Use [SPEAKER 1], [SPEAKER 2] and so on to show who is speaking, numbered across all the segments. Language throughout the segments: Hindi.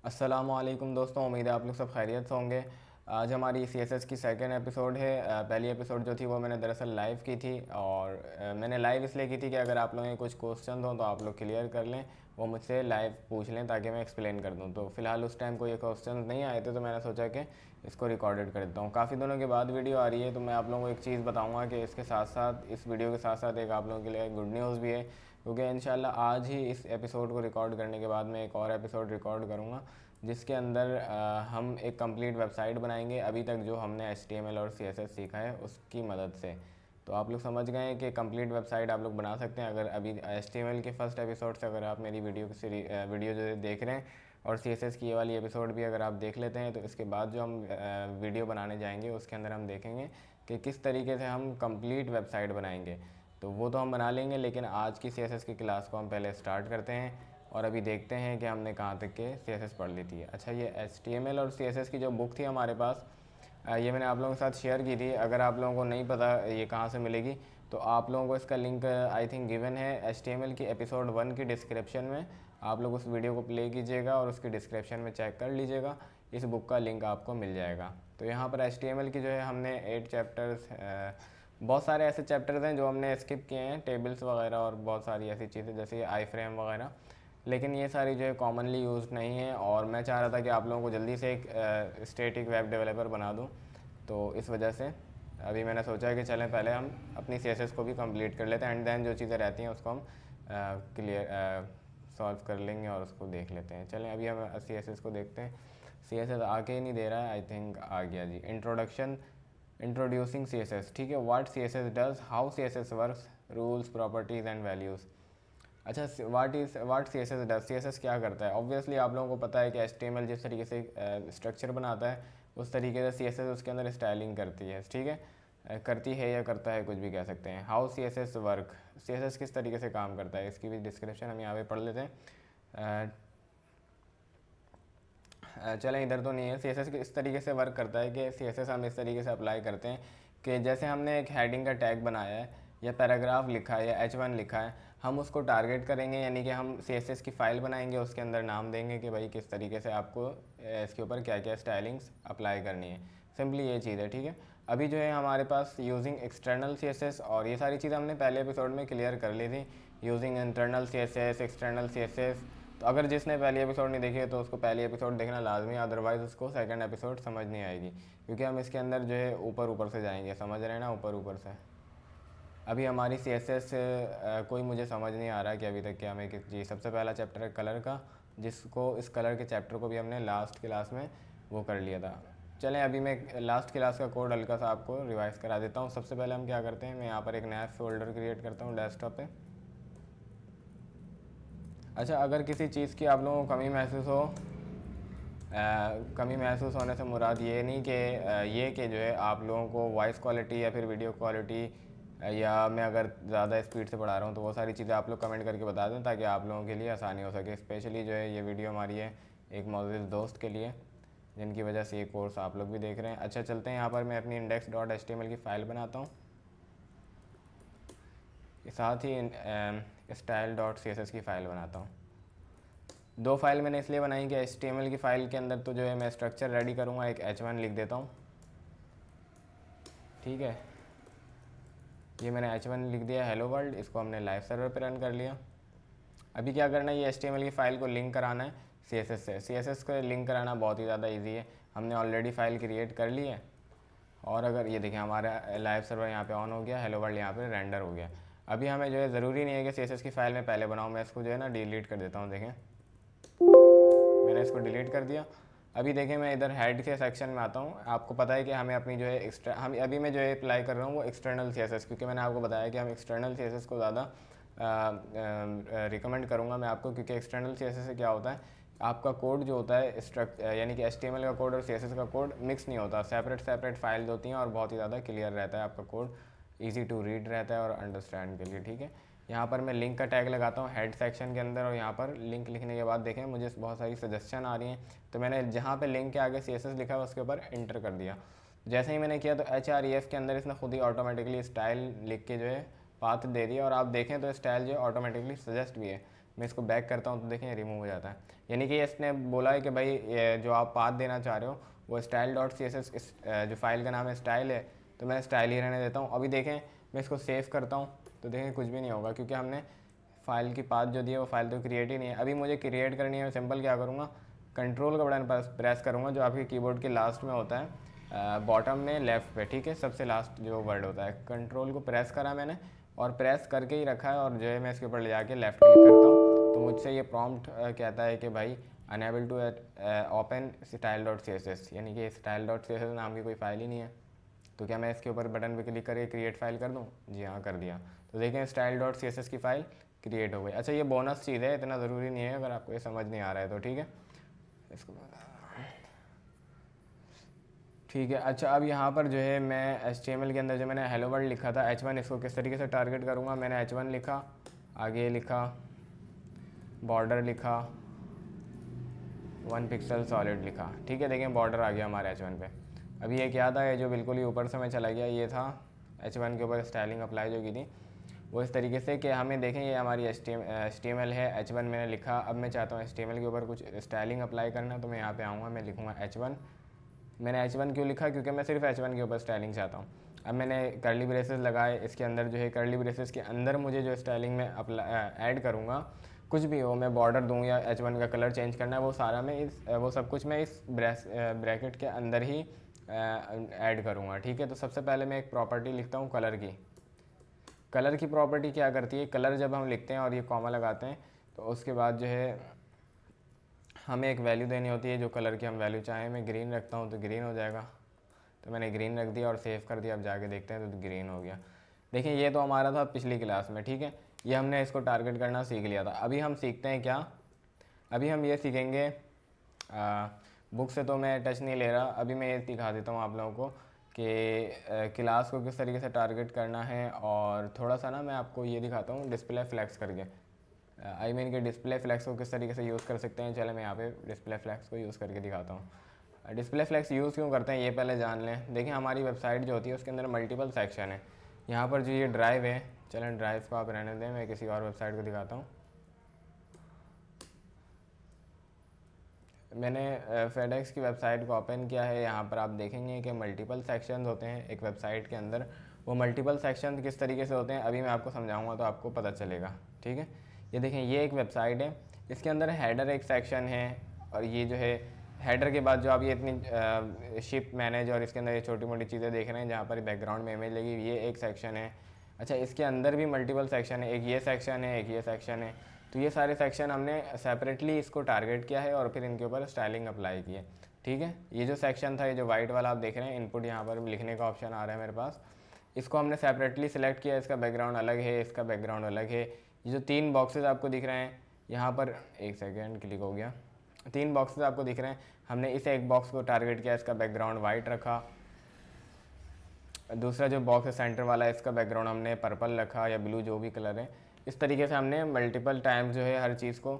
[SPEAKER 1] अस्सलामुअलैकुम दोस्तों, उम्मीद है आप लोग सब खैरियत से होंगे। आज हमारी सीएसएस की सेकंड एपिसोड है। पहली एपिसोड जो थी वो मैंने दरअसल लाइव की थी और मैंने लाइव इसलिए की थी कि अगर आप लोगों के कुछ क्वेश्चन हो तो आप लोग क्लियर कर लें, वो मुझसे लाइव पूछ लें ताकि मैं एक्सप्लेन कर दूं। तो फिलहाल उस टाइम कोई क्वेश्चन नहीं आए थे तो मैंने सोचा कि इसको रिकॉर्डेड कर देता हूँ। काफ़ी दिनों के बाद वीडियो आ रही है तो मैं आप लोगों को एक चीज़ बताऊँगा कि इसके साथ साथ, इस वीडियो के साथ साथ एक आप लोगों के लिए गुड न्यूज़ भी है, क्योंकि इंशाल्लाह आज ही इस एपिसोड को रिकॉर्ड करने के बाद मैं एक और एपिसोड रिकॉर्ड करूँगा जिसके अंदर हम एक कंप्लीट वेबसाइट बनाएंगे अभी तक जो हमने HTML और CSS सीखा है उसकी मदद से। तो आप लोग समझ गए हैं कि कंप्लीट वेबसाइट आप लोग बना सकते हैं अगर अभी HTML के फर्स्ट एपिसोड से अगर आप मेरी वीडियो जो देख रहे हैं और CSS की ये वाली एपिसोड भी अगर आप देख लेते हैं तो इसके बाद जो हम वीडियो बनाने जाएंगे उसके अंदर हम देखेंगे कि किस तरीके से हम कंप्लीट वेबसाइट बनाएंगे। तो वो तो हम बना लेंगे, लेकिन आज की CSS की क्लास को हम पहले स्टार्ट करते हैं और अभी देखते हैं कि हमने कहाँ तक के CSS पढ़ ली थी। अच्छा, ये HTML और CSS की जो बुक थी हमारे पास, ये मैंने आप लोगों के साथ शेयर की थी। अगर आप लोगों को नहीं पता ये कहाँ से मिलेगी तो आप लोगों को इसका लिंक आई थिंक गिवन है HTML की एपिसोड 1 की डिस्क्रिप्शन में। आप लोग उस वीडियो को प्ले कीजिएगा और उसकी डिस्क्रिप्शन में चेक कर लीजिएगा, इस बुक का लिंक आपको मिल जाएगा। तो यहाँ पर HTML की जो है हमने 8 चैप्टर्स, बहुत सारे ऐसे चैप्टर्स हैं जो हमने स्किप किए हैं, टेबल्स वगैरह और बहुत सारी ऐसी चीज़ें जैसे आई फ्रेम वगैरह, लेकिन ये सारी जो है कॉमनली यूज नहीं है और मैं चाह रहा था कि आप लोगों को जल्दी से एक स्टैटिक वेब डेवलपर बना दूं। तो इस वजह से अभी मैंने सोचा है कि चलें पहले हम अपनी CSS को भी कंप्लीट कर लेते हैं एंड देन जो चीज़ें रहती हैं उसको हम क्लियर सॉल्व कर लेंगे और उसको देख लेते हैं। चलें अभी हम CSS को देखते हैं। CSS आके ही नहीं दे रहा है, आई थिंक आ गया जी। इंट्रोड्यूसिंग CSS, ठीक है। What CSS does, how CSS works, rules, properties and values. अच्छा, व्हाट CSS डज, CSS क्या करता है। ऑब्वियसली आप लोगों को पता है कि HTML जिस तरीके से स्ट्रक्चर बनाता है उस तरीके से CSS उसके अंदर स्टाइलिंग करती है, ठीक है। करती है या करता है, कुछ भी कह सकते हैं। हाउ CSS वर्क, CSS किस तरीके से काम करता है, इसकी भी डिस्क्रिप्शन हम यहाँ पे पढ़ लेते हैं। चलें, इधर तो नहीं है। CSS इस तरीके से वर्क करता है कि CSS हम इस तरीके से अप्लाई करते हैं कि जैसे हमने एक हेडिंग का टैग बनाया है या पैराग्राफ लिखा है या H1 लिखा है, हम उसको टारगेट करेंगे, यानी कि हम CSS की फ़ाइल बनाएंगे, उसके अंदर नाम देंगे कि भाई किस तरीके से आपको इसके ऊपर क्या क्या स्टाइलिंग्स अप्लाई करनी है। सिंपली ये चीज़ है, ठीक है। अभी जो है हमारे पास यूजिंग एक्सटर्नल CSS, और ये सारी चीज़ें हमने पहले एपिसोड में क्लियर कर ली थी। Using internal CSS, external CSS। तो अगर जिसने पहली एपिसोड नहीं देखी है तो उसको पहली एपिसोड देखना लाजमी है, अदरवाइज़ उसको सेकंड एपिसोड समझ नहीं आएगी, क्योंकि हम इसके अंदर जो है ऊपर ऊपर से जाएंगे, समझ रहे हैं ना, ऊपर ऊपर से। अभी हमारी CSS कोई मुझे समझ नहीं आ रहा कि अभी तक क्या हमें जी। सबसे पहला चैप्टर है कलर का, जिसको इस कलर के चैप्टर को भी हमने लास्ट क्लास में वो कर लिया था। चलें अभी मैं लास्ट क्लास का कोड हल्का सा आपको रिवाइज़ करा देता हूँ। सबसे पहले हम क्या करते हैं, मैं यहाँ पर एक नया फोल्डर क्रिएट करता हूँ डेस्कटॉप पे। अच्छा, अगर किसी चीज़ की आप लोगों को कमी महसूस हो, कमी महसूस होने से मुराद ये नहीं कि ये कि जो है आप लोगों को वॉइस क्वालिटी या फिर वीडियो क्वालिटी, या मैं अगर ज़्यादा स्पीड से पढ़ा रहा हूँ तो वो सारी चीज़ें आप लोग कमेंट करके बता दें ताकि आप लोगों के लिए आसानी हो सके। स्पेशली जो है ये वीडियो हमारी है एक मौजूद दोस्त के लिए, जिनकी वजह से ये कोर्स आप लोग भी देख रहे हैं। अच्छा, चलते हैं यहाँ पर मैं अपनी index.html की फ़ाइल बनाता हूँ, साथ ही style.css की फ़ाइल बनाता हूँ। दो फाइल मैंने इसलिए बनाई कि HTML की फ़ाइल के अंदर तो जो है मैं स्ट्रक्चर रेडी करूँगा, एक H1 लिख देता हूँ, ठीक है। ये मैंने H1 लिख दिया, हेलो वर्ल्ड। इसको हमने लाइव सर्वर पे रन कर लिया। अभी क्या करना है, ये HTML की फ़ाइल को लिंक कराना है CSS से। CSS को लिंक कराना बहुत ही ज़्यादा ईजी है, हमने ऑलरेडी फ़ाइल क्रिएट कर ली है। और अगर ये देखें हमारा लाइव सर्वर यहाँ पे ऑन हो गया, हेलो वर्ल्ड यहाँ पे रेंडर हो गया। अभी हमें जो है ज़रूरी नहीं है कि CSS की फ़ाइल में पहले बनाऊँ, मैं इसको जो है ना डिलीट कर देता हूँ। देखें मैंने इसको डिलीट कर दिया। अभी देखें मैं इधर हेड के सेक्शन में आता हूँ। आपको पता है कि हमें अपनी जो है हम अभी मैं जो है अप्लाई कर रहा हूँ वो एक्सटर्नल CSS, क्योंकि मैंने आपको बताया कि हम एक्सटर्नल CSS को ज़्यादा रिकमेंड करूँगा मैं आपको, क्योंकि एक्सटर्नल CSS से क्या होता है, आपका कोड जो होता है यानी कि HTML का कोड और CSS का कोड मिक्स नहीं होता, सेपरेट फाइल्स होती हैं और बहुत ही ज़्यादा क्लियर रहता है आपका कोड, ईजी टू रीड रहता है और अंडरस्टैंड के लिए, ठीक है। यहाँ पर मैं लिंक का टैग लगाता हूँ हेड सेक्शन के अंदर, और यहाँ पर लिंक लिखने के बाद देखें मुझे बहुत सारी सजेशन आ रही हैं, तो मैंने जहाँ पे लिंक के आगे CSS लिखा है उसके ऊपर इंटर कर दिया। जैसे ही मैंने किया तो href के अंदर इसने खुद ही ऑटोमेटिकली स्टाइल लिख के जो है पाथ दे दिया, और आप देखें तो स्टाइल जो है ऑटोमेटिकली सजेस्ट भी है। मैं इसको बैक करता हूँ तो देखें रिमूव हो जाता है। यानी कि इसने बोला है कि भाई ये जो आप पाथ देना चाह रहे हो वो style dot C S S, जो फाइल का नाम है स्टाइल है, तो मैं स्टाइल ही रहने देता हूँ। अभी देखें मैं इसको सेव करता हूँ तो देखें कुछ भी नहीं होगा, क्योंकि हमने फाइल की पाथ जो दी है वो फाइल तो क्रिएट ही नहीं है। अभी मुझे क्रिएट करनी है, मैं सिंपल क्या करूँगा, कंट्रोल का बटन प्रेस करूँगा जो आपके कीबोर्ड के लास्ट में होता है, बॉटम में लेफ़्ट पे, ठीक है, सबसे लास्ट जो वर्ड होता है। कंट्रोल को प्रेस करा मैंने और प्रेस करके ही रखा है, और जो है मैं इसके ऊपर ले जाके लेफ़्ट क्लिक करता हूँ तो मुझसे ये प्रॉम्प्ट कहता है कि भाई unable to open style dot C S S, यानी कि style dot C S S नाम की कोई फाइल ही नहीं है। तो क्या मैं इसके ऊपर बटन पे क्लिक करके क्रिएट फाइल कर दूँ? जी हाँ, कर दिया। तो देखें style dot C S S की फ़ाइल क्रिएट हो गई। अच्छा, ये बोनस चीज़ है, इतना ज़रूरी नहीं है, अगर आपको ये समझ नहीं आ रहा है तो ठीक है इसको, ठीक है। अच्छा, अब यहाँ पर जो है मैं HTML के अंदर जो मैंने हेलो वर्ल्ड लिखा था H1, इसको किस तरीके से टारगेट करूँगा। मैंने H1 लिखा, आगे लिखा, बॉर्डर लिखा, 1 पिक्सल सॉलिड लिखा, ठीक है। देखें बॉर्डर आ गया हमारे H1 पे। अभी ये क्या था, ये जो बिल्कुल ही ऊपर से मैं चला गया, ये था H1 के ऊपर स्टाइलिंग अप्लाई जो की थी वो इस तरीके से कि हमें देखें ये हमारी HTML है, H1 मैंने लिखा। अब मैं चाहता हूँ HTML के ऊपर कुछ स्टाइलिंग अप्लाई करना, तो मैं यहाँ पे आऊँगा, मैं लिखूँगा H1। मैंने H1 क्यों लिखा, क्योंकि मैं सिर्फ H1 के ऊपर स्टाइलिंग चाहता हूँ। अब मैंने कर्ली ब्रेसेस लगाए, इसके अंदर जो है कर्ली ब्रेसेस के अंदर मुझे जो स्टाइलिंग में ऐड करूँगा, कुछ भी हो, मैं बॉर्डर दूँ या H1 का कलर चेंज करना है, वो सारा मैं वो सब कुछ मैं इस ब्रैकेट के अंदर ही ऐड करूँगा, ठीक है। तो सबसे पहले मैं एक प्रॉपर्टी लिखता हूँ कलर की। कलर की प्रॉपर्टी क्या करती है, कलर जब हम लिखते हैं और ये कॉमा लगाते हैं तो उसके बाद जो है हमें एक वैल्यू देनी होती है, जो कलर की हम वैल्यू चाहें। मैं ग्रीन रखता हूँ तो ग्रीन हो जाएगा, तो मैंने ग्रीन रख दिया और सेव कर दिया। अब जाके देखते हैं तो ग्रीन हो गया। देखिए ये तो हमारा था पिछली क्लास में, ठीक है, ये हमने इसको टारगेट करना सीख लिया था। अभी हम सीखते हैं क्या, अभी हम ये सीखेंगे, बुक से तो मैं टच नहीं ले रहा, अभी मैं ये दिखा देता हूँ आप लोगों को कि क्लास को किस तरीके से टारगेट करना है। और थोड़ा सा ना मैं आपको ये दिखाता हूँ डिस्प्ले फ्लैक्स करके, आई मीन कि डिस्प्ले फ्लैक्स को किस तरीके से यूज़ कर सकते हैं। चले मैं यहाँ पे डिस्प्ले फ्लैक्स को यूज़ करके दिखाता हूँ। डिस्प्ले फ्लैक्स यूज़ क्यों करते हैं ये पहले जान लें। देखिए हमारी वेबसाइट जो होती है उसके अंदर मल्टीपल सेक्शन है। यहाँ पर जो ये ड्राइव है, चलें ड्राइव को आप रहने दें, मैं किसी और वेबसाइट को दिखाता हूँ। मैंने फेडेक्स की वेबसाइट को ओपन किया है। यहाँ पर आप देखेंगे कि मल्टीपल सेक्शंस होते हैं एक वेबसाइट के अंदर। वो मल्टीपल सेक्शन किस तरीके से होते हैं अभी मैं आपको समझाऊंगा तो आपको पता चलेगा, ठीक है। ये देखें ये एक वेबसाइट है, इसके अंदर हेडर एक सेक्शन है, और ये जो है हेडर के बाद जो आप ये इतनी शिप मैनेज और इसके अंदर ये छोटी मोटी चीज़ें देख रहे हैं जहाँ पर बैकग्राउंड में इमेज लगी, ये एक सेक्शन है। अच्छा, इसके अंदर भी मल्टीपल सेक्शन है, एक ये सेक्शन है, एक ये सेक्शन है। तो ये सारे सेक्शन हमने सेपरेटली इसको टारगेट किया है और फिर इनके ऊपर स्टाइलिंग अप्लाई की है, ठीक है। ये जो सेक्शन था, ये जो वाइट वाला आप देख रहे हैं, इनपुट यहाँ पर लिखने का ऑप्शन आ रहा है मेरे पास, इसको हमने सेपरेटली सिलेक्ट किया। इसका बैकग्राउंड अलग है, इसका बैकग्राउंड अलग है। ये जो 3 बॉक्सेस आपको दिख रहे हैं यहाँ पर, एक सेकेंड क्लिक हो गया, 3 बॉक्सेस आपको दिख रहे हैं, हमने इस एक बॉक्स को टारगेट किया, इसका बैकग्राउंड वाइट रखा। दूसरा जो बॉक्स है सेंटर वाला, इसका बैकग्राउंड हमने पर्पल रखा या ब्लू, जो भी कलर है। इस तरीके से हमने मल्टीपल टाइम्स जो है हर चीज़ को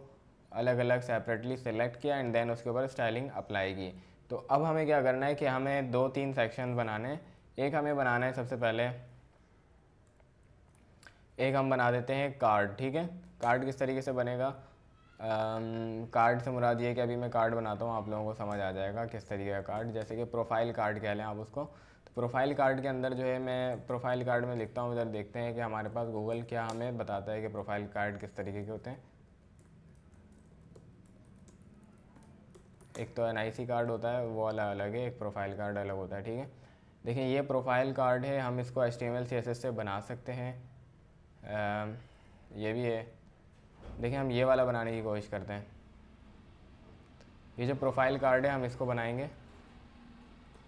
[SPEAKER 1] अलग अलग सेपरेटली सेलेक्ट किया एंड देन उसके ऊपर स्टाइलिंग अप्लाई की। तो अब हमें क्या करना है कि हमें 2-3 सेक्शन बनाने हैं। एक हमें बनाना है, सबसे पहले एक हम बना देते हैं कार्ड, ठीक है। कार्ड किस तरीके से बनेगा, कार्ड से मुराद ये है कि अभी मैं कार्ड बनाता हूँ, आप लोगों को समझ आ जाएगा किस तरीके का कार्ड, जैसे कि प्रोफाइल कार्ड कह लें आप उसको। तो प्रोफाइल कार्ड के अंदर जो है मैं प्रोफाइल कार्ड में लिखता हूँ, इधर देखते हैं कि हमारे पास गूगल क्या हमें बताता है कि प्रोफाइल कार्ड किस तरीके के होते हैं। एक तो NIC कार्ड होता है वो वाला अलग है, एक प्रोफाइल कार्ड अलग होता है, ठीक है। देखिए ये प्रोफाइल कार्ड है, हम इसको HTML CSS से बना सकते हैं। ये भी है, देखिए हम ये वाला बनाने की कोशिश करते हैं। ये जो प्रोफाइल कार्ड है हम इसको बनाएंगे,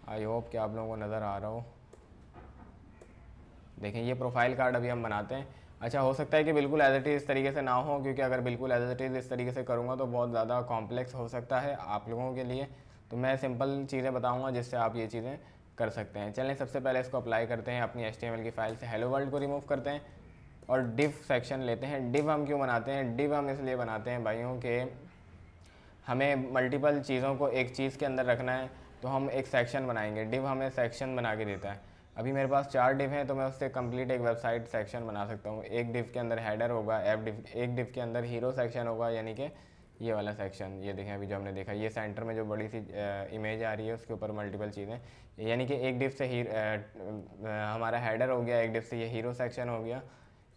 [SPEAKER 1] आई होप कि आप लोगों को नज़र आ रहा हो। देखें ये प्रोफाइल कार्ड अभी हम बनाते हैं। अच्छा, हो सकता है कि बिल्कुल एज इट इज़ इस तरीके से ना हो, क्योंकि अगर बिल्कुल एज इट इज़ इस तरीके से करूँगा तो बहुत ज़्यादा कॉम्प्लेक्स हो सकता है आप लोगों के लिए। तो मैं सिंपल चीज़ें बताऊँगा जिससे आप ये चीज़ें कर सकते हैं। चलें सबसे पहले इसको अप्लाई करते हैं अपनी HTML की फ़ाइल से, हेलो वर्ल्ड को रिमूव करते हैं और डिव सेक्शन लेते हैं। डिव हम क्यों बनाते हैं, डिव हम इसलिए बनाते हैं भाइयों के हमें मल्टीपल चीज़ों को एक चीज़ के अंदर रखना है, तो हम एक सेक्शन बनाएंगे। डिव हमें सेक्शन बना के देता है। अभी मेरे पास 4 डिव हैं, तो मैं उससे कंप्लीट एक वेबसाइट सेक्शन बना सकता हूँ। एक डिव के अंदर हेडर होगा, एक डिव के अंदर हीरो सेक्शन होगा, यानी कि ये वाला सेक्शन, ये देखें अभी जो हमने देखा, ये सेंटर में जो बड़ी सी इमेज आ रही है उसके ऊपर मल्टीपल चीज़ें, यानी कि एक डिव से हमारा हेडर हो गया, एक डिव से ये हीरो सेक्शन हो गया,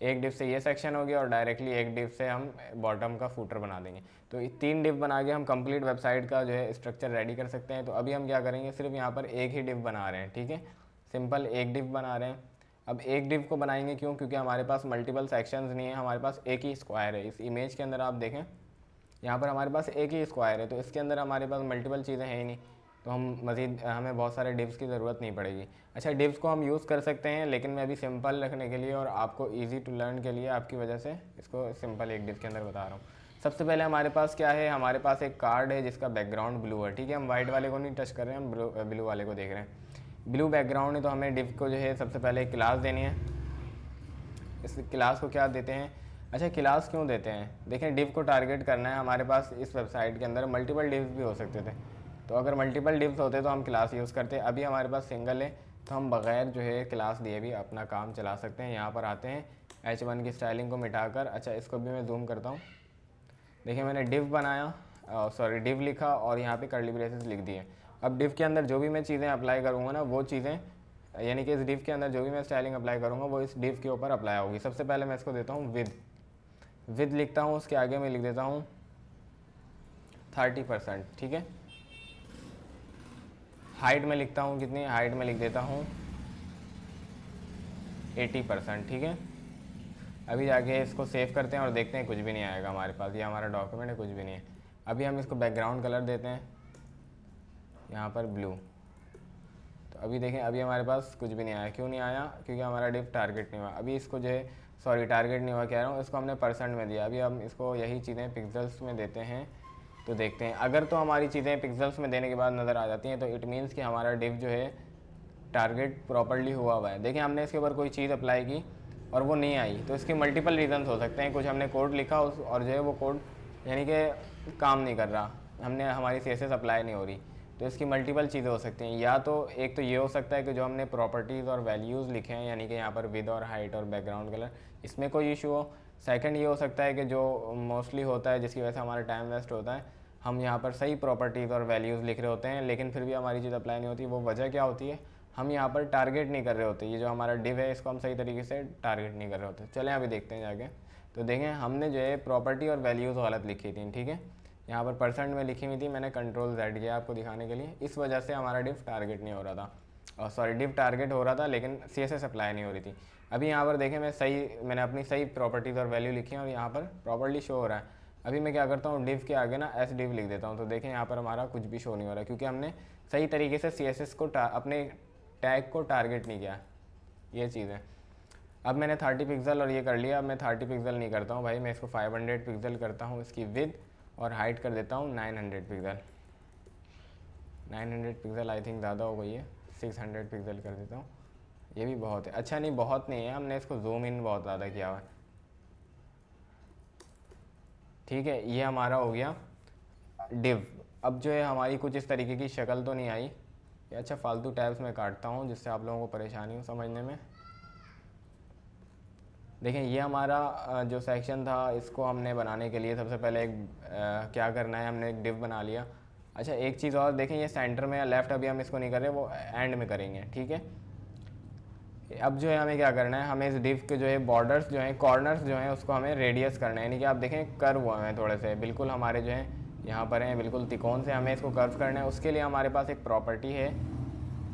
[SPEAKER 1] एक डिव से ये सेक्शन हो गया, और डायरेक्टली एक डिव से हम बॉटम का फूटर बना देंगे। तो 3 डिव बना के हम कंप्लीट वेबसाइट का जो है स्ट्रक्चर रेडी कर सकते हैं। तो अभी हम क्या करेंगे, सिर्फ यहाँ पर एक ही डिव बना रहे हैं, ठीक है, सिंपल एक डिव बना रहे हैं। अब एक डिव को बनाएंगे क्यों, क्योंकि हमारे पास मल्टीपल सेक्शंस नहीं है, हमारे पास एक ही स्क्वायर है। इस इमेज के अंदर आप देखें, यहाँ पर हमारे पास एक ही स्क्वायर है, तो इसके अंदर हमारे पास मल्टीपल चीज़ें हैं ही नहीं, तो हमें बहुत सारे डिव्स की ज़रूरत नहीं पड़ेगी। अच्छा, डिव्स को हम यूज़ कर सकते हैं, लेकिन मैं अभी सिंपल रखने के लिए और आपको ईजी टू लर्न के लिए आपकी वजह से इसको सिंपल एक डिव के अंदर बता रहा हूँ। सबसे पहले हमारे पास क्या है, हमारे पास एक कार्ड है जिसका बैकग्राउंड ब्लू है, ठीक है, हम वाइट वाले को नहीं टच कर रहे हैं, हम ब्लू वाले को देख रहे हैं। ब्लू बैकग्राउंड है, तो हमें डिव को जो है सबसे पहले एक क्लास देनी है। इस क्लास को क्या देते हैं, अच्छा क्लास क्यों देते हैं, देखें डिव को टारगेट करना है, हमारे पास इस वेबसाइट के अंदर मल्टीपल डिव्स भी हो सकते थे, तो अगर मल्टीपल डिव्स होते तो हम क्लास यूज़ करते। अभी हमारे पास सिंगल है, तो हम बग़ैर जो है क्लास दिए भी अपना काम चला सकते हैं। यहाँ पर आते हैं, H1 की स्टाइलिंग को मिटाकर, अच्छा इसको भी मैं जूम करता हूँ, देखिए मैंने डिव बनाया, सॉरी डिव लिखा और यहाँ पे कर्ली ब्रेसेस लिख दिए। अब डिव के अंदर जो भी मैं चीज़ें अप्लाई करूँगा ना, वो चीज़ें, यानी कि इस डिव के अंदर जो भी मैं स्टाइलिंग अप्लाई करूँगा वो इस डिव के ऊपर अप्लाई होगी। सबसे पहले मैं इसको देता हूँ विद लिखता हूँ, उसके आगे मैं लिख देता हूँ 30%, ठीक है। हाइट में लिखता हूँ कितनी, हाइट में लिख देता हूँ 80%, ठीक है। अभी जाके इसको सेव करते हैं और देखते हैं, कुछ भी नहीं आएगा हमारे पास, ये हमारा डॉक्यूमेंट है, कुछ भी नहीं है। अभी हम इसको बैकग्राउंड कलर देते हैं, यहाँ पर ब्लू, तो अभी देखें अभी हमारे पास कुछ भी नहीं आया। क्यों नहीं आया, क्योंकि हमारा डिव टारगेट नहीं हुआ। अभी इसको जो है, सॉरी टारगेट नहीं हुआ कह रहा हूँ, इसको हमने परसेंट में दिया। अभी हम इसको यही चीज़ें पिक्सल्स में देते हैं, तो देखते हैं अगर तो हमारी चीज़ें पिक्सल्स में देने के बाद नज़र आ जाती हैं, तो इट मीन्स कि हमारा डिव जो है टारगेट प्रॉपर्ली हुआ है। देखिए हमने इसके ऊपर कोई चीज़ अप्लाई की और वो नहीं आई, तो इसके मल्टीपल रीज़न्स हो सकते हैं। कुछ हमने कोड लिखा और जो है वो कोड यानी कि काम नहीं कर रहा, हमारी CSS अप्लाई नहीं हो रही, तो इसकी मल्टीपल चीज़ें हो सकती हैं। या तो एक तो ये हो सकता है कि जो हमने प्रॉपर्टीज़ और वैल्यूज़ लिखे हैं, यानी कि यहाँ पर विद और हाइट और बैकग्राउंड कलर, इसमें कोई इशू हो। सेकंड ये हो सकता है कि जो मोस्टली होता है जिसकी वजह से हमारा टाइम वेस्ट होता है, हम यहाँ पर सही प्रॉपर्टीज़ और वैल्यूज़ लिख रहे होते हैं लेकिन फिर भी हमारी चीज़ अप्लाई नहीं होती। वो वजह क्या होती है, हम यहाँ पर टारगेट नहीं कर रहे होते। ये जो हमारा डिव है इसको हम सही तरीके से टारगेट नहीं कर रहे होते। चलें अभी देखते हैं जाके, तो देखें हमने जो है प्रॉपर्टी और वैल्यूज़ गलत लिखी थी, ठीक है। यहाँ पर परसेंट में लिखी हुई थी, मैंने Ctrl+Z किया आपको दिखाने के लिए, इस वजह से हमारा डिव टारगेट नहीं हो रहा था, और सॉरी डिव टारगेट हो रहा था लेकिन CSS अप्लाई नहीं हो रही थी। अभी यहाँ पर देखें मैंने अपनी सही प्रॉपर्टीज़ और वैल्यू लिखी है और यहाँ पर प्रॉपर्ली शो हो रहा है। अभी मैं क्या करता हूँ, डिव के आगे ना S div लिख देता हूँ, तो देखें यहाँ पर हमारा कुछ भी शो नहीं हो रहा, क्योंकि हमने सही तरीके से CSS को अपने टैग को टारगेट नहीं किया, ये चीज़ है। अब मैंने 30 पिक्सल और ये कर लिया। अब मैं 30 पिक्सल नहीं करता हूँ भाई, मैं इसको 500 पिक्सल करता हूँ, इसकी विद और हाइट कर देता हूँ 900 पिक्सल। 900 पिक्सल आई थिंक ज़्यादा हो गई है, 600 पिक्सल कर देता हूँ, ये भी बहुत है। अच्छा नहीं, बहुत नहीं है, हमने इसको जूम इन बहुत ज़्यादा किया हुआ है, ठीक है। ये हमारा हो गया डिव। अब जो है हमारी कुछ इस तरीके की शक्ल तो नहीं आई। अच्छा फालतू टैब्स में काटता हूँ जिससे आप लोगों को परेशानी हो समझने में। देखें ये हमारा जो सेक्शन था, इसको हमने बनाने के लिए सबसे पहले क्या करना है, हमने एक डिव बना लिया। अच्छा एक चीज़ और देखें, ये सेंटर में या लेफ़्ट अभी हम इसको नहीं कर रहे, वो एंड में करेंगे, ठीक है। अब जो है हमें क्या करना है, हमें इस डिव के जो है बॉर्डर्स जो हैं, कॉर्नर्स जो हैं, उसको हमें रेडियस करना है, यानी कि आप देखें कर्व हुए हैं थोड़े से, बिल्कुल हमारे जो हैं यहाँ पर हैं बिल्कुल त्रिकोण से, हमें इसको कर्व करना है। उसके लिए हमारे पास एक प्रॉपर्टी है,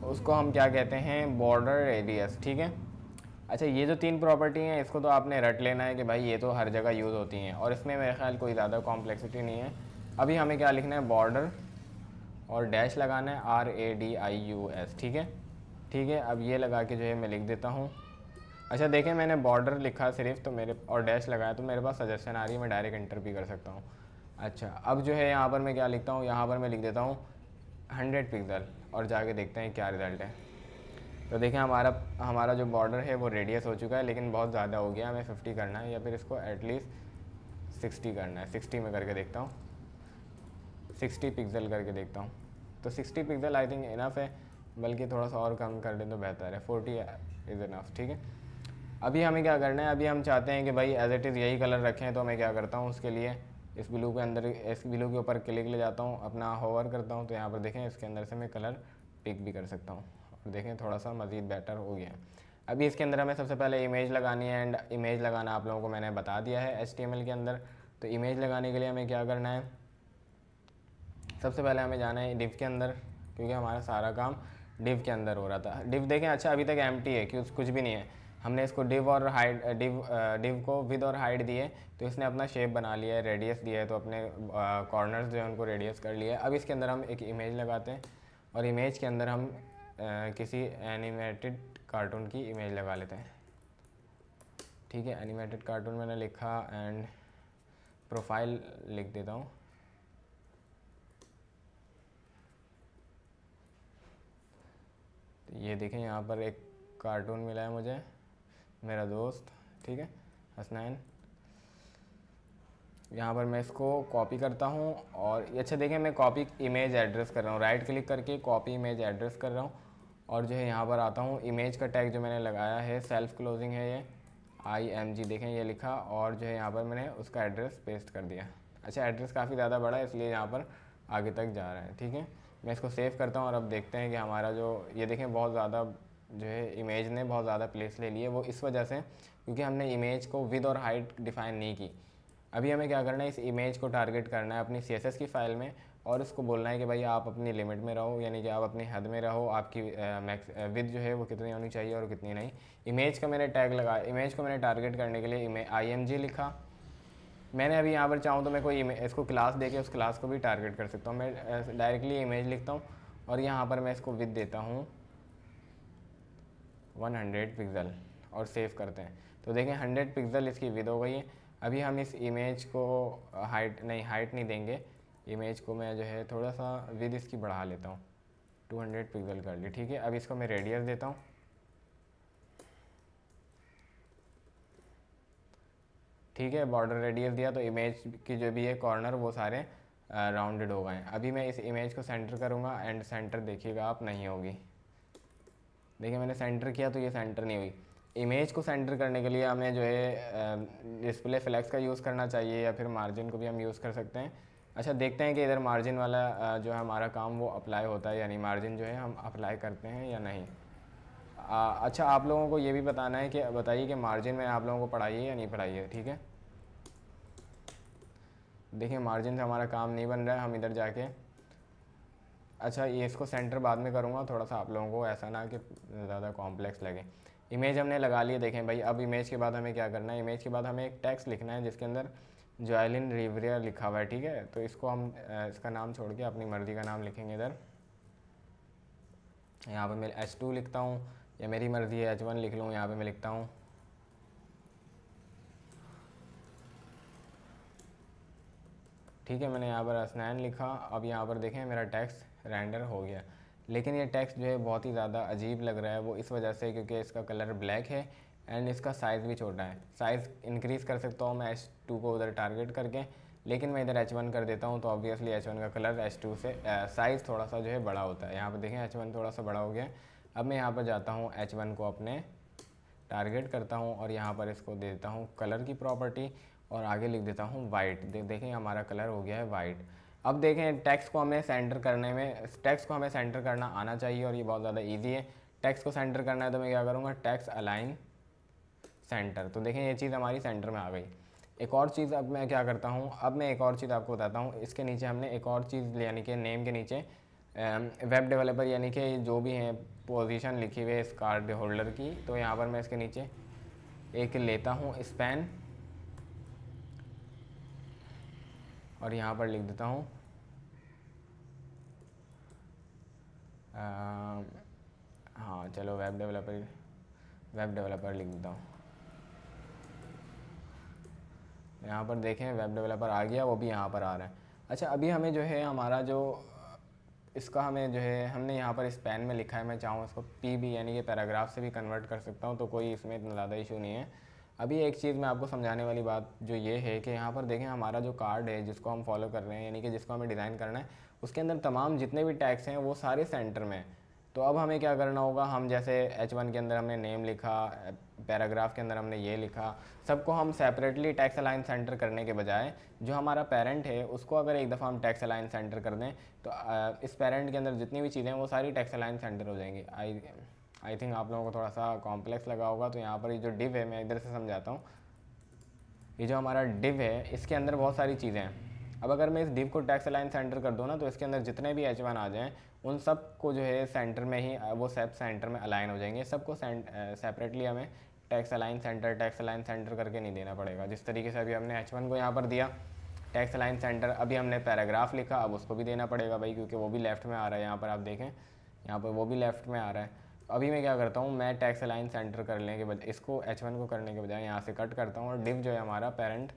[SPEAKER 1] उसको हम क्या कहते हैं, बॉर्डर रेडियस, ठीक है। अच्छा ये जो 3 प्रॉपर्टी हैं इसको तो आपने रट लेना है कि भाई ये तो हर जगह यूज़ होती हैं, और इसमें मेरे ख्याल कोई ज़्यादा कॉम्प्लेक्सिटी नहीं है। अभी हमें क्या लिखना है, बॉर्डर और डैश लगाना है, RADIUS, ठीक है, ठीक है। अब ये लगा के जो है मैं लिख देता हूँ। अच्छा देखें मैंने बॉर्डर लिखा सिर्फ, तो मेरे और डैश लगाया, तो मेरे पास सजेशन आ रही है, मैं डायरेक्ट एंटर भी कर सकता हूँ। अच्छा अब जो है यहाँ पर मैं क्या लिखता हूँ, यहाँ पर मैं लिख देता हूँ 100 पिक्सल, और जाके देखते हैं क्या रिज़ल्ट है। तो देखें हमारा जो बॉर्डर है वो रेडियस हो चुका है, लेकिन बहुत ज़्यादा हो गया, हमें 50 करना है, या फिर इसको एटलीस्ट 60 करना है। 60 में करके देखता हूँ, 60 पिक्सल करके देखता हूँ, तो 60 पिक्सल आई थिंक इनफ है। बल्कि थोड़ा सा और कम कर दें तो बेहतर है, 40 इज़ इनफ। ठीक है, अभी हमें क्या करना है, अभी हम चाहते हैं कि भाई एज इट इज़ यही कलर रखें, तो मैं क्या करता हूँ उसके लिए इस ब्लू के अंदर, इस ब्लू के ऊपर क्लिक ले जाता हूँ, अपना होवर करता हूँ, तो यहाँ पर देखें इसके अंदर से मैं कलर पिक भी कर सकता हूँ और देखें थोड़ा सा मज़ीद बेटर हो गया। अभी इसके अंदर हमें सबसे पहले इमेज लगानी है, एंड इमेज लगाना आप लोगों को मैंने बता दिया है HTML के अंदर। तो इमेज लगाने के लिए हमें क्या करना है, सबसे पहले हमें जाना है डिव के अंदर, क्योंकि हमारा सारा काम डिव के अंदर हो रहा था। डिव देखें, अच्छा अभी तक एम्प्टी है, कुछ भी नहीं है। हमने इसको डिव और हाइड डिव को विद और हाइड दिए, तो इसने अपना शेप बना लिया है, रेडियस दिया है, तो अपने कॉर्नर्स जो है उनको रेडियस कर लिया है। अब इसके अंदर हम एक इमेज लगाते हैं, और इमेज के अंदर हम किसी एनिमेटेड कार्टून की इमेज लगा लेते हैं। ठीक है, एनिमेटेड कार्टून मैंने लिखा, एंड प्रोफाइल लिख देता हूँ। तो ये देखें यहाँ पर एक कार्टून मिला है मुझे, मेरा दोस्त, ठीक है, हसनैन। यहाँ पर मैं इसको कॉपी करता हूँ, और अच्छा देखें मैं कॉपी इमेज एड्रेस कर रहा हूँ, राइट क्लिक करके कॉपी इमेज एड्रेस कर रहा हूँ, और जो है यहाँ पर आता हूँ, इमेज का टैग जो मैंने लगाया है सेल्फ क्लोजिंग है ये IMG, देखें ये लिखा, और जो है यहाँ पर मैंने उसका एड्रेस पेस्ट कर दिया। अच्छा एड्रेस काफ़ी ज़्यादा बड़ा है, इसलिए यहाँ पर आगे तक जा रहा है। ठीक है, मैं इसको सेव करता हूँ, और अब देखते हैं कि हमारा जो ये देखें बहुत ज़्यादा जो है इमेज ने बहुत ज़्यादा प्लेस ले ली है। वो इस वजह से क्योंकि हमने इमेज को विद और हाइट डिफ़ाइन नहीं की। अभी हमें क्या करना है, इस इमेज को टारगेट करना है अपनी CSS की फ़ाइल में, और उसको बोलना है कि भाई आप अपनी लिमिट में रहो, यानी कि आप अपनी हद में रहो, आपकी विद जो है वो कितनी होनी चाहिए और कितनी नहीं। इमेज का मैंने टैग लगा, इमेज को मैंने टारगेट करने के लिए IMG लिखा। मैंने अभी यहाँ पर चाहूँ तो मैं कोई इसको क्लास देके उस क्लास को भी टारगेट कर सकता हूँ। मैं डायरेक्टली इमेज लिखता हूँ, और यहाँ पर मैं इसको विद देता हूँ 100 पिक्सल, और सेव करते हैं। तो देखें 100 पिक्सल इसकी विद हो गई है। अभी हम इस इमेज को हाइट नहीं देंगे, इमेज को मैं जो है थोड़ा सा विद इसकी बढ़ा लेता हूँ, 200 पिक्सल कर ली। ठीक है, अब इसको मैं रेडियस देता हूँ। ठीक है, बॉर्डर रेडियस दिया, तो इमेज की जो भी है कॉर्नर वो सारे राउंडेड हो गए हैं। अभी मैं इस इमेज को सेंटर करूँगा, एंड सेंटर देखिएगा आप नहीं होगी। देखिए मैंने सेंटर किया तो ये सेंटर नहीं हुई। इमेज को सेंटर करने के लिए हमें जो है डिस्प्ले फ्लैक्स का यूज़ करना चाहिए, या फिर मार्जिन को भी हम यूज़ कर सकते हैं। अच्छा देखते हैं कि इधर मार्जिन वाला जो है हमारा काम वो अप्लाई होता है, यानी मार्जिन जो है हम अप्लाई करते हैं या नहीं। अच्छा आप लोगों को ये भी बताना है कि बताइए कि मार्जिन में आप लोगों को पढ़ाई है या नहीं पढ़ाई है। ठीक है, देखिए मार्जिन से हमारा काम नहीं बन रहा है, हम इधर जाके, अच्छा ये इसको सेंटर बाद में करूँगा, थोड़ा सा आप लोगों को ऐसा ना कि ज़्यादा कॉम्प्लेक्स लगे। इमेज हमने लगा लिए, देखें भाई। अब इमेज के बाद हमें क्या करना है, इमेज के बाद हमें एक टेक्स्ट लिखना है जिसके अंदर जॉयलिन रिवरियर लिखा हुआ है। ठीक है, तो इसको हम इसका नाम छोड़ के अपनी मर्ज़ी का नाम लिखेंगे इधर। यहाँ पर मैं H2 लिखता हूँ, या मेरी मर्ज़ी है H1 लिख लूँ, यहाँ पर मैं लिखता हूँ। ठीक है, मैंने यहाँ पर हसनैन लिखा। अब यहाँ पर देखें मेरा टेक्स्ट रेंडर हो गया, लेकिन ये टेक्स्ट जो है बहुत ही ज़्यादा अजीब लग रहा है। वो इस वजह से क्योंकि इसका कलर ब्लैक है, एंड इसका साइज़ भी छोटा है। साइज़ इंक्रीज़ कर सकता हूँ मैं H2 को उधर टारगेट करके, लेकिन मैं इधर H1 कर देता हूँ, तो ऑब्वियसली H1 का कलर H2 से साइज़ थोड़ा सा जो है बड़ा होता है। यहाँ पर देखें H1 थोड़ा सा बड़ा हो गया। अब मैं यहाँ पर जाता हूँ, H1 को अपने टारगेट करता हूँ, और यहाँ पर इसको दे देता हूँ कलर की प्रॉपर्टी, और आगे लिख देता हूँ वाइट। देखें हमारा कलर हो गया है वाइट। अब देखें टेक्स्ट को हमें सेंटर करने में, टेक्स्ट को हमें सेंटर करना आना चाहिए, और ये बहुत ज़्यादा इजी है। टेक्स्ट को सेंटर करना है तो मैं क्या करूँगा, टेक्स्ट अलाइन सेंटर। तो देखें ये चीज़ हमारी सेंटर में आ गई। एक और चीज़ अब मैं क्या करता हूँ, अब मैं एक और चीज़ आपको बताता हूँ। इसके नीचे हमने एक और चीज़ यानी कि नेम के नीचे वेब डेवलपर यानी कि जो भी हैं पोजीशन लिखी हुई है इस कार्ड होल्डर की, तो यहाँ पर मैं इसके नीचे एक लेता हूँ स्पैन, और यहाँ पर लिख देता हूँ हाँ चलो वेब डेवलपर लिख देता हूँ। यहाँ पर देखें वेब डेवलपर आ गया, वो भी यहाँ पर आ रहा है। अच्छा अभी हमें जो है हमारा जो इसका हमें जो है हमने यहाँ पर स्पैन में लिखा है, मैं चाहूँ इसको PB यानी कि पैराग्राफ से भी कन्वर्ट कर सकता हूँ, तो कोई इसमें इतना ज़्यादा इशू नहीं है। अभी एक चीज़ मैं आपको समझाने वाली बात जो ये है कि यहाँ पर देखें हमारा जो कार्ड है जिसको हम फॉलो कर रहे हैं, यानी कि जिसको हमें डिज़ाइन करना है, उसके अंदर तमाम जितने भी टैग्स हैं वो सारे सेंटर में हैं। तो अब हमें क्या करना होगा, हम जैसे H1 के अंदर हमने नेम लिखा, पैराग्राफ के अंदर हमने ये लिखा, सबको हम सेपरेटली टेक्स्ट अलाइन सेंटर करने के बजाय जो हमारा पेरेंट है उसको अगर एक दफ़ा हम टेक्स्ट अलाइन सेंटर कर दें तो इस पेरेंट के अंदर जितनी भी चीज़ें हैं वो सारी टेक्स्ट अलाइन सेंटर हो जाएंगी। आई थिंक आप लोगों को थोड़ा सा कॉम्प्लेक्स लगा होगा, तो यहाँ पर ये जो डिव है मैं इधर से समझाता हूँ। ये जो हमारा डिव है इसके अंदर बहुत सारी चीज़ें हैं। अब अगर मैं इस डिव को टेक्स्ट अलाइन सेंटर कर दूँ ना, तो इसके अंदर जितने भी H1 आ जाएँ उन सब को जो है सेंटर में ही वो सब सेंटर में अलाइन हो जाएंगे। सबको सेपरेटली हमें टेक्स्ट अलाइन सेंटर करके नहीं देना पड़ेगा। जिस तरीके से अभी हमने H1 को यहाँ पर दिया टेक्स्ट अलाइन सेंटर, अभी हमने पैराग्राफ लिखा, अब उसको भी देना पड़ेगा भाई, क्योंकि वो भी लेफ्ट में आ रहा है। यहाँ पर आप देखें, यहाँ पर वो भी लेफ्ट में आ रहा है। अभी मैं क्या करता हूँ, मैं टेक्स्ट अलाइन सेंटर करने के बजाय इसको H1 को करने के बजाय यहाँ से कट करता हूँ, और डिव जो है हमारा पेरेंट,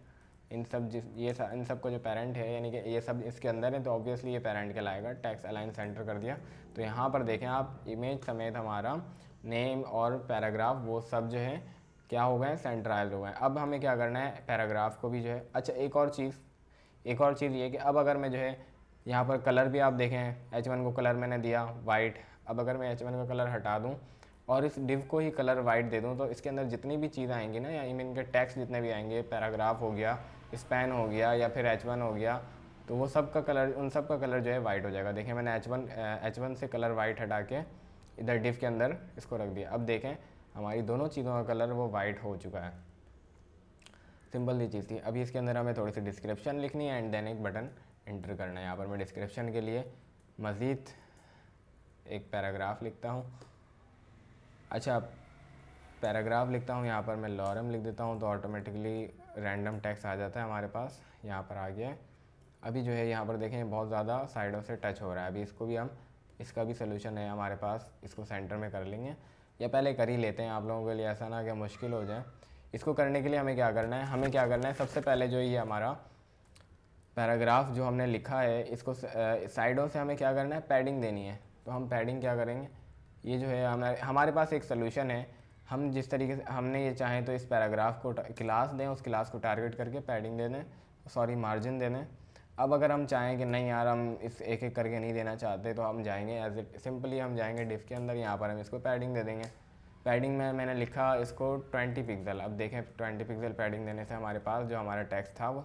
[SPEAKER 1] इन सब को जो पेरेंट है यानी कि ये सब इसके अंदर है, तो ऑब्वियसली ये पेरेंट कहलाएगा। टेक्स्ट अलाइन सेंटर कर दिया, तो यहाँ पर देखें आप इमेज समेत हमारा नेम और पैराग्राफ वो सब जो है क्या हो गए, सेंट्राइज हो गए। अब हमें क्या करना है, पैराग्राफ को भी जो है, अच्छा एक और चीज़ ये कि अब अगर मैं जो है यहाँ पर कलर भी आप देखें, H1 को कलर मैंने दिया वाइट। अब अगर मैं H1 का कलर हटा दूँ और इस डिव को ही कलर वाइट दे दूँ, तो इसके अंदर जितनी भी चीज़ें आएंगी ना, या इनके टेक्स्ट जितने भी आएंगे, पैराग्राफ हो गया, स्पैन हो गया, या फिर H1 हो गया, तो वो सब का कलर, उन सब का कलर जो है वाइट हो जाएगा। देखें मैंने H1 से कलर वाइट हटा के इधर डिव के अंदर इसको रख दिया। अब देखें हमारी दोनों चीज़ों का कलर वो वाइट हो चुका है। सिंपल सी चीज़ थी। अभी इसके अंदर हमें थोड़ी सी डिस्क्रिप्शन लिखनी है एंड देन एक बटन एंटर करना है। यहाँ पर मैं डिस्क्रिप्शन के लिए मज़ीद एक पैराग्राफ लिखता हूँ। अच्छा, पैराग्राफ लिखता हूँ, यहाँ पर मैं लॉरम लिख देता हूँ, तो ऑटोमेटिकली रैंडम टेक्स्ट आ जाता है हमारे पास। यहाँ पर आ गया है। अभी जो है यहाँ पर देखें बहुत ज़्यादा साइडों से टच हो रहा है। अभी इसको भी हम, इसका भी सोल्यूशन है हमारे पास, इसको सेंटर में कर लेंगे, या पहले कर ही लेते हैं आप लोगों के लिए, ऐसा ना कि मुश्किल हो जाए। इसको करने के लिए हमें क्या करना है, सबसे पहले जो ये हमारा पैराग्राफ जो हमने लिखा है, इसको साइडों से हमें क्या करना है, पैडिंग देनी है। तो हम पैडिंग क्या करेंगे, ये जो है हमारे पास एक सोल्यूशन है। हम जिस तरीके से हमने ये चाहें तो इस पैराग्राफ को क्लास दें, उस क्लास को टारगेट करके पैडिंग दे दें, सॉरी मार्जिन दे दें। अब अगर हम चाहें कि नहीं यार हम इस एक एक करके नहीं देना चाहते, तो हम जाएंगे एज इट सिंपली हम जाएंगे डिव के अंदर, यहाँ पर हम इसको पैडिंग दे देंगे। पैडिंग में मैंने लिखा इसको 20 पिक्सल। अब देखें 20 पिक्सल पैडिंग देने से हमारे पास जो हमारा टेक्स्ट था वो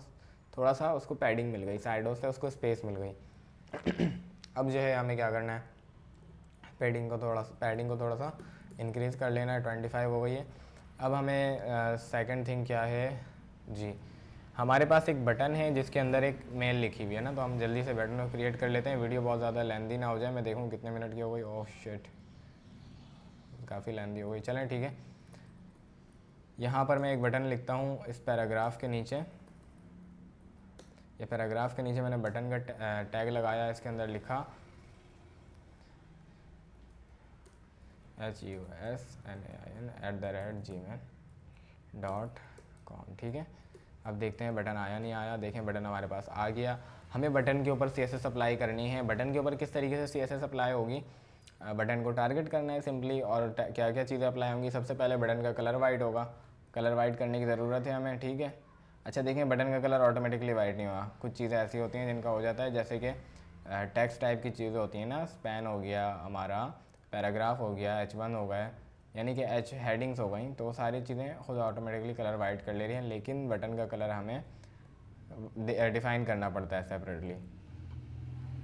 [SPEAKER 1] थोड़ा सा उसको पैडिंग मिल गई, साइडों से उसको स्पेस मिल गई। अब जो है हमें क्या करना है, पैडिंग को थोड़ा सा इंक्रीज़ कर लेना है, 25 हो गई है। अब हमें सेकंड थिंग क्या है जी, हमारे पास एक बटन है जिसके अंदर एक मेल लिखी हुई है ना, तो हम जल्दी से बटन को क्रिएट कर लेते हैं। वीडियो बहुत ज़्यादा लेंदी ना हो जाए, मैं देखूँ कितने मिनट की हो गई। ओह शिट, काफ़ी लेंदी हो गई। चलें ठीक है, यहाँ पर मैं एक बटन लिखता हूँ इस पैराग्राफ के नीचे। ये पैराग्राफ के नीचे मैंने बटन का टैग लगाया, इसके अंदर लिखा HUSNAIN@gmail.com। ठीक है, अब देखते हैं बटन आया नहीं आया। देखें बटन हमारे पास आ गया। हमें बटन के ऊपर CSS अप्लाई करनी है। बटन के ऊपर किस तरीके से CSS अप्लाई होगी, बटन को टारगेट करना है सिंपली, और क्या क्या चीज़ें अप्लाई होंगी। सबसे पहले बटन का कलर वाइट होगा, कलर वाइट करने की ज़रूरत है हमें। ठीक है, अच्छा देखें बटन का कलर ऑटोमेटिकली वाइट नहीं होगा, कुछ चीज़ें ऐसी होती हैं जिनका हो जाता है, जैसे कि टेक्स्ट टाइप की चीज़ें होती हैं ना, स्पैन हो गया हमारा, पैराग्राफ हो गया, H1 हो गए, यानी कि H हेडिंग्स हो गई, तो सारी चीज़ें खुद ऑटोमेटिकली कलर वाइट कर ले रही हैं। लेकिन बटन का कलर हमें डिफ़ाइन करना पड़ता है सेपरेटली।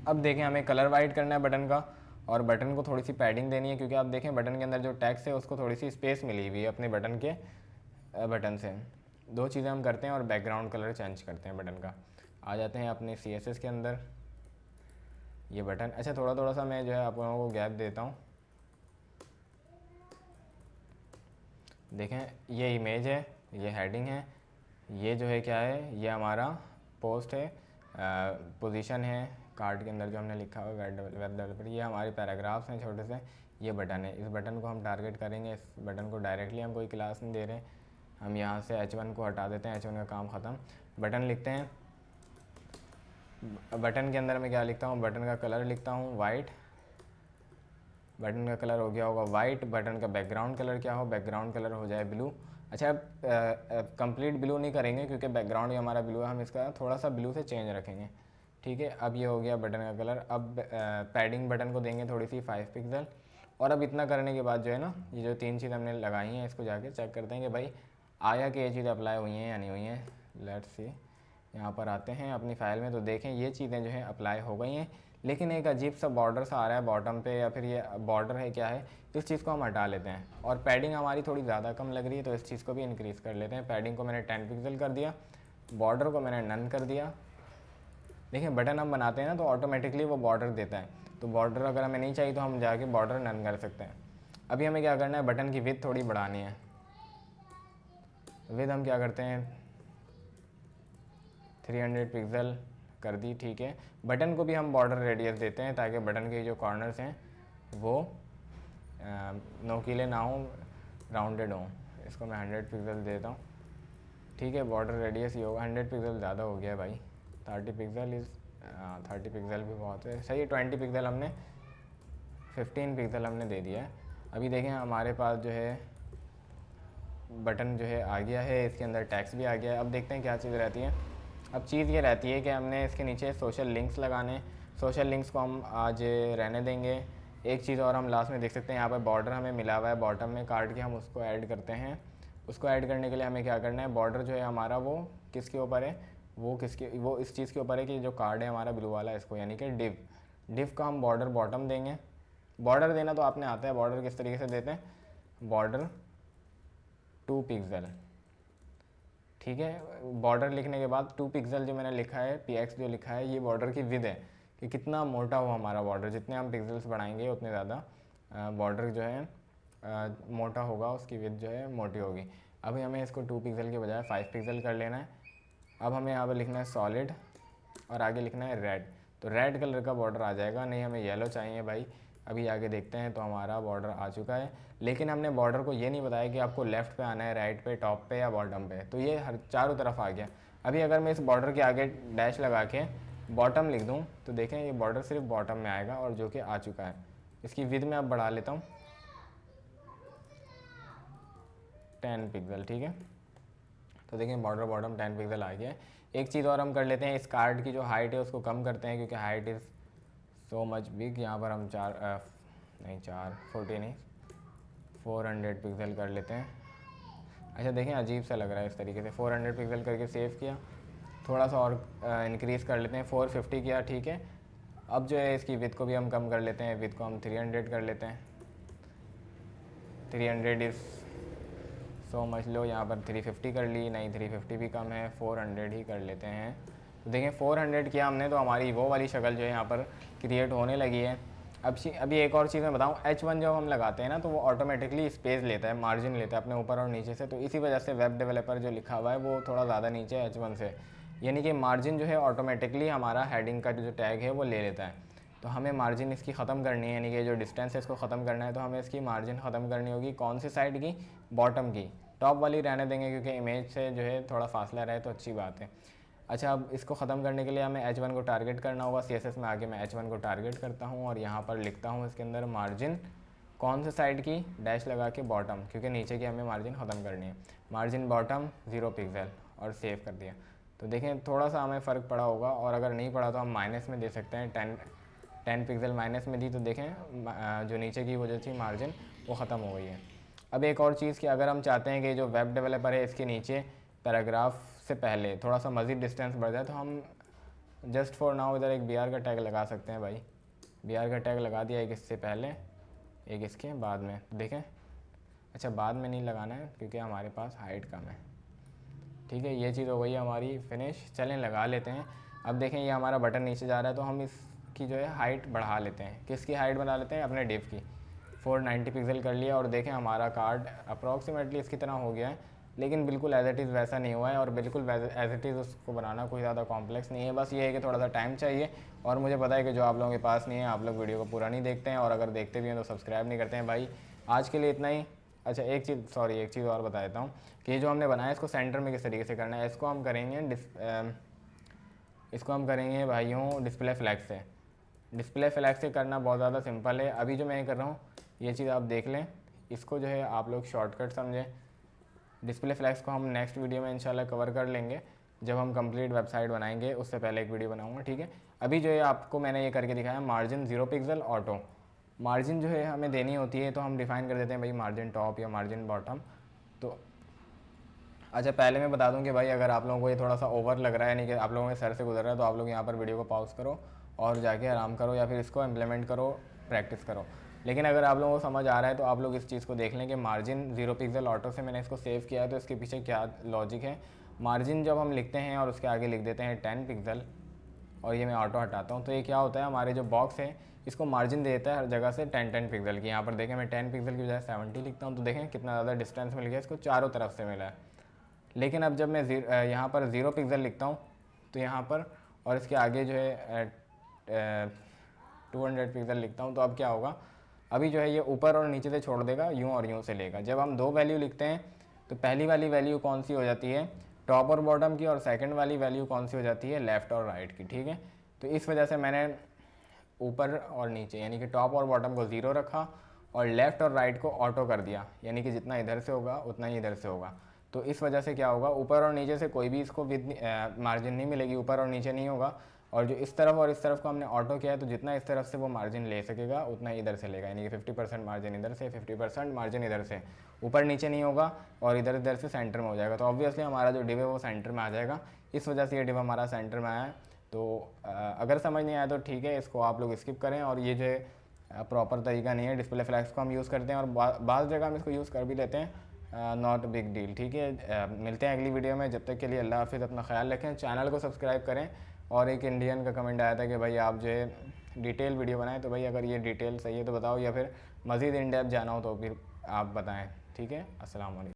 [SPEAKER 1] अब देखें हमें कलर वाइट करना है बटन का, और बटन को थोड़ी सी पैडिंग देनी है, क्योंकि आप देखें बटन के अंदर जो टेक्स्ट है उसको थोड़ी सी स्पेस मिली हुई है अपने बटन के बटन से। दो चीज़ें हम करते हैं, और बैकग्राउंड कलर चेंज करते हैं बटन का। आ जाते हैं अपने CSS के अंदर, ये बटन। अच्छा थोड़ा सा मैं जो है आप लोगों को गैप देता हूँ। देखें ये इमेज है, ये हेडिंग है, ये जो है क्या है, ये हमारा पोस्ट है, पोजीशन है कार्ड के अंदर जो हमने लिखा हुआ वेब डेवलपर। ये हमारे पैराग्राफ्स हैं छोटे से, ये बटन है। इस बटन को हम टारगेट करेंगे। इस बटन को डायरेक्टली हम कोई क्लास नहीं दे रहे, हम यहाँ से H1 को हटा देते हैं, H1 का काम ख़त्म। बटन लिखते हैं, बटन के अंदर मैं क्या लिखता हूँ, बटन का कलर लिखता हूँ वाइट। बटन का कलर हो गया होगा वाइट। बटन का बैकग्राउंड कलर क्या हो, बैकग्राउंड कलर हो जाए ब्लू। अच्छा कंप्लीट ब्लू नहीं करेंगे क्योंकि बैकग्राउंड ही हमारा ब्लू है, हम इसका थोड़ा सा ब्लू से चेंज रखेंगे। ठीक है, अब ये हो गया बटन का कलर। अब पैडिंग बटन को देंगे थोड़ी सी 5 पिक्सल, और अब इतना करने के बाद जो है ना, ये जो 3 चीज़ हमने लगाई हैं इसको जाके चेक करते हैं कि भाई आया कि ये चीज़ अप्लाई हुई हैं या नहीं हुई हैं। लेट्स सी, यहाँ पर आते हैं अपनी फ़ाइल में तो देखें ये चीज़ें जो हैं अप्लाई हो गई हैं, लेकिन एक अजीब सा बॉर्डर सा आ रहा है बॉटम पे, या फिर ये बॉर्डर है क्या है, इस चीज़ को हम हटा लेते हैं। और पैडिंग हमारी थोड़ी ज़्यादा कम लग रही है तो इस चीज़ को भी इंक्रीज़ कर लेते हैं। पैडिंग को मैंने 10 पिक्सल कर दिया, बॉर्डर को मैंने नन कर दिया। देखिए बटन हम बनाते हैं ना तो ऑटोमेटिकली वो बॉर्डर देता है, तो बॉर्डर अगर हमें नहीं चाहिए तो हम जाके बॉर्डर नन कर सकते हैं। अभी हमें क्या करना है, बटन की विड्थ थोड़ी बढ़ानी है। विड्थ हम क्या करते हैं 300 पिक्सल कर दी, ठीक है। बटन को भी हम बॉर्डर रेडियस देते हैं ताकि बटन के जो कॉर्नर्स हैं वो नोकीले ना हो, राउंडेड हों। इसको मैं 100 पिक्सल देता हूँ, ठीक है। बॉर्डर रेडियस ही होगा, 100 पिक्सल ज़्यादा हो गया है भाई, 30 पिक्सल इज़ 30 पिक्सल भी बहुत है, सही है। 20 पिक्सल हमने 15 पिक्सल हमने दे दिया है। अभी देखें हमारे पास जो है बटन जो है आ गया है, इसके अंदर टैक्स भी आ गया है। अब देखते हैं क्या चीज़ रहती है। अब चीज़ ये रहती है कि हमने इसके नीचे सोशल लिंक्स लगाने, सोशल लिंक्स को हम आज रहने देंगे। एक चीज़ और हम लास्ट में देख सकते हैं, यहाँ पर बॉर्डर हमें मिला हुआ है बॉटम में कार्ड के, हम उसको ऐड करते हैं। उसको ऐड करने के लिए हमें क्या करना है, बॉर्डर जो है हमारा वो किसके ऊपर है, वो इस चीज़ के ऊपर है कि जो कार्ड है हमारा ब्लू वाला इसको, यानी कि डिव का हम बॉर्डर बॉटम देंगे। बॉर्डर देना तो आपने आता है, बॉर्डर किस तरीके से देते हैं, बॉर्डर 2 पिक्सल, ठीक है। बॉर्डर लिखने के बाद 2 पिक्सल जो मैंने लिखा है, px जो लिखा है, ये बॉर्डर की विड्थ है कि कितना मोटा हो हमारा बॉर्डर। जितने हम पिक्सल्स बढ़ाएंगे उतने ज़्यादा बॉर्डर जो है मोटा होगा, उसकी विड्थ जो है मोटी होगी। अभी हमें इसको 2 पिक्सल के बजाय 5 पिक्सल कर लेना है। अब हमें यहाँ पर लिखना है सॉलिड और आगे लिखना है रेड, तो रेड कलर का बॉर्डर आ जाएगा। नहीं हमें येलो चाहिए भाई। अभी आगे देखते हैं तो हमारा बॉर्डर आ चुका है, लेकिन हमने बॉर्डर को ये नहीं बताया कि आपको लेफ़्ट पे आना है, राइट पे, टॉप पे या बॉटम पे, तो ये हर चारों तरफ आ गया। अभी अगर मैं इस बॉर्डर के आगे डैश लगा के बॉटम लिख दूँ तो देखें ये बॉर्डर सिर्फ बॉटम में आएगा, और जो कि आ चुका है। इसकी विड्थ में अब बढ़ा लेता हूँ 10 पिक्सल, ठीक है। तो देखें बॉर्डर बॉटम 10 पिक्सल आ गया है। एक चीज़ और हम कर लेते हैं, इस कार्ड की जो हाइट है उसको कम करते हैं, क्योंकि height is so much big. यहाँ पर हम 400 पिक्सल कर लेते हैं। अच्छा देखें अजीब सा लग रहा है इस तरीके से। 400 पिक्सल करके सेव किया, थोड़ा सा और इंक्रीज़ कर लेते हैं, 450 किया, ठीक है। अब जो है इसकी विड्थ को भी हम कम कर लेते हैं, विड्थ को हम 300 कर लेते हैं। 300 इज़ सो मच लो, यहाँ पर 350 कर ली, नहीं 350 भी कम है, 400 ही कर लेते हैं। तो देखें 400 किया हमने तो हमारी वो वाली शक्ल जो है यहाँ पर क्रिएट होने लगी है। अभी एक और चीज़ मैं बताऊँ, H1 जब हम लगाते हैं ना तो वो ऑटोमेटिकली स्पेस लेता है, मार्जिन लेता है अपने ऊपर और नीचे से, तो इसी वजह से वेब डेवलपर जो लिखा हुआ है वो थोड़ा ज़्यादा नीचे है H1 से, यानी कि मार्जिन जो है ऑटोमेटिकली हमारा हेडिंग का जो टैग है वो ले लेता है। तो हमें मार्जिन इसकी ख़त्म करनी है, यानी कि जो डिस्टेंस है इसको ख़त्म करना है, तो हमें इसकी मार्जिन ख़त्म करनी होगी। कौन सी साइड की, बॉटम की। टॉप वाली रहने देंगे क्योंकि इमेज से जो है थोड़ा फासला रहे तो अच्छी बात है। अच्छा अब इसको ख़त्म करने के लिए हमें H1 को टारगेट करना होगा। CSS में आके मैं H1 को टारगेट करता हूँ और यहाँ पर लिखता हूँ इसके अंदर मार्जिन कौन से साइड की, डैश लगा के बॉटम, क्योंकि नीचे की हमें मार्जिन ख़त्म करनी है। मार्जिन बॉटम 0 पिक्सल और सेव कर दिया। तो देखें थोड़ा सा हमें फ़र्क पड़ा होगा, और अगर नहीं पड़ा तो हम माइनस में दे सकते हैं। 10 पिक्सल माइनस में दी तो देखें जो नीचे की वो जो थी मार्जिन वो ख़त्म हो गई है। अब एक और चीज़ कि अगर हम चाहते हैं कि जो वेब डेवलपर है इसके नीचे पैराग्राफ से पहले थोड़ा सा मज़ीद डिस्टेंस बढ़ जाए, तो हम जस्ट फॉर नाउ इधर एक BR का टैग लगा सकते हैं भाई। BR का टैग लगा दिया, एक इससे पहले एक इसके बाद में, देखें। अच्छा बाद में नहीं लगाना है क्योंकि हमारे पास हाइट कम है, ठीक है। ये चीज़ हो गई हमारी फिनिश। चलें लगा लेते हैं। अब देखें ये हमारा बटन नीचे जा रहा है तो हम इसकी जो है हाइट बढ़ा लेते हैं। किसकी हाइट बढ़ा लेते हैं, अपने डिव की। 490 पिक्सल कर लिया और देखें हमारा कार्ड अप्रॉक्सीमेटली इसकी तरह हो गया है, लेकिन बिल्कुल एज इट इज़ वैसा नहीं हुआ है, और बिल्कुल एज इट इज़ उसको बनाना कोई ज़्यादा कॉम्प्लेक्स नहीं है। बस ये है कि थोड़ा सा टाइम चाहिए, और मुझे पता है कि जो आप लोगों के पास नहीं है आप लोग वीडियो को पूरा नहीं देखते हैं, और अगर देखते भी हैं तो सब्सक्राइब नहीं करते हैं भाई। आज के लिए इतना ही। अच्छा एक चीज़ और बता देता हूँ कि ये जो हमने बनाया इसको सेंटर में किस तरीके से करना है। इसको हम करेंगे भाइयों डिस्प्ले फ्लैग से। डिस्प्ले फ्लैग से करना बहुत ज़्यादा सिंपल है। अभी जो मैं कर रहा हूँ ये चीज़ आप देख लें, इसको जो है आप लोग शॉर्टकट समझें। डिस्प्ले फ्लैग्स को हम नेक्स्ट वीडियो में इंशाल्लाह कवर कर लेंगे, जब हम कंप्लीट वेबसाइट बनाएंगे उससे पहले एक वीडियो बनाऊंगा, ठीक है। अभी जो है आपको मैंने ये करके दिखाया मार्जिन 0 पिक्सल ऑटो, मार्जिन जो है हमें देनी होती है, तो हम डिफ़ाइन कर देते हैं भाई मार्जिन टॉप या मार्जिन बॉटम। तो अच्छा, पहले मैं बता दूं कि भाई अगर आप लोगों को ये थोड़ा सा ओवर लग रहा है, यानी कि आप लोगों के सर से गुजर रहा है, तो आप लोग यहाँ पर वीडियो को पॉज करो और जाके आराम करो, या फिर इसको इम्प्लीमेंट करो, प्रैक्टिस करो। लेकिन अगर आप लोगों को समझ आ रहा है तो आप लोग इस चीज़ को देख लें कि मार्जिन 0 पिक्सल ऑटो से मैंने इसको सेव किया है, तो इसके पीछे क्या लॉजिक है। मार्जिन जब हम लिखते हैं और उसके आगे लिख देते हैं 10 पिक्सल, और ये मैं ऑटो हटाता हूँ, तो ये क्या होता है, हमारे जो बॉक्स है इसको मार्जिन देता है हर जगह से 10 पिक्सल की। यहाँ पर देखें मैं 10 पिक्सल की बजाय 70 लिखता हूँ, तो देखें कितना ज़्यादा डिस्टेंस मिल गया, इसको चारों तरफ से मिला है। लेकिन अब जब मैं यहाँ पर 0 पिक्सल लिखता हूँ, तो यहाँ पर और इसके आगे जो है 200 पिक्सल लिखता हूँ, तो अब क्या होगा, अभी जो है ये ऊपर और नीचे से छोड़ देगा, यूँ और यूँ से लेगा। जब हम दो वैल्यू लिखते हैं तो पहली वाली वैल्यू कौन सी हो जाती है, टॉप और बॉटम की, और सेकंड वाली वैल्यू कौन सी हो जाती है, लेफ़्ट और राइट की। ठीक है, तो इस वजह से मैंने ऊपर और नीचे यानी कि टॉप और बॉटम को 0 रखा और लेफ़्ट और राइट को ऑटो कर दिया, यानी कि जितना इधर से होगा उतना ही इधर से होगा। तो इस वजह से क्या होगा, ऊपर और नीचे से कोई भी इसको विद मार्जिन नहीं मिलेगी, ऊपर और नीचे नहीं होगा। और जो इस तरफ और इस तरफ को हमने ऑटो किया है, तो जितना इस तरफ से वो मार्जिन ले सकेगा उतना ही इधर से लेगा, यानी कि 50% मार्जिन इधर से, 50% मार्जिन इधर से, ऊपर नीचे नहीं होगा और इधर इधर से सेंटर में हो जाएगा। तो ऑब्वियसली हमारा जो डिव है वो सेंटर में आ जाएगा, इस वजह से ये डिव हमारा सेंटर में आया है। तो अगर समझ नहीं आया तो ठीक है, इसको आप लोग स्किप करें। और ये जो है प्रॉपर तरीका नहीं है, डिस्प्ले फ्लैग्स को हम यूज़ करते हैं और बाज़ जगह हम इसको यूज़ कर भी लेते हैं, नॉट बिग डील। ठीक है, मिलते हैं अगली वीडियो में, जब तक के लिए अल्लाह हाफिज़, अपना ख्याल रखें, चैनल को सब्सक्राइब करें। और एक इंडियन का कमेंट आया था कि भाई आप जो है डिटेल वीडियो बनाएं, तो भाई अगर ये डिटेल सही है तो बताओ, या फिर मज़ीद इन डेप्थ जाना हो तो फिर आप बताएं। ठीक है, अस्सलाम वालेकुम।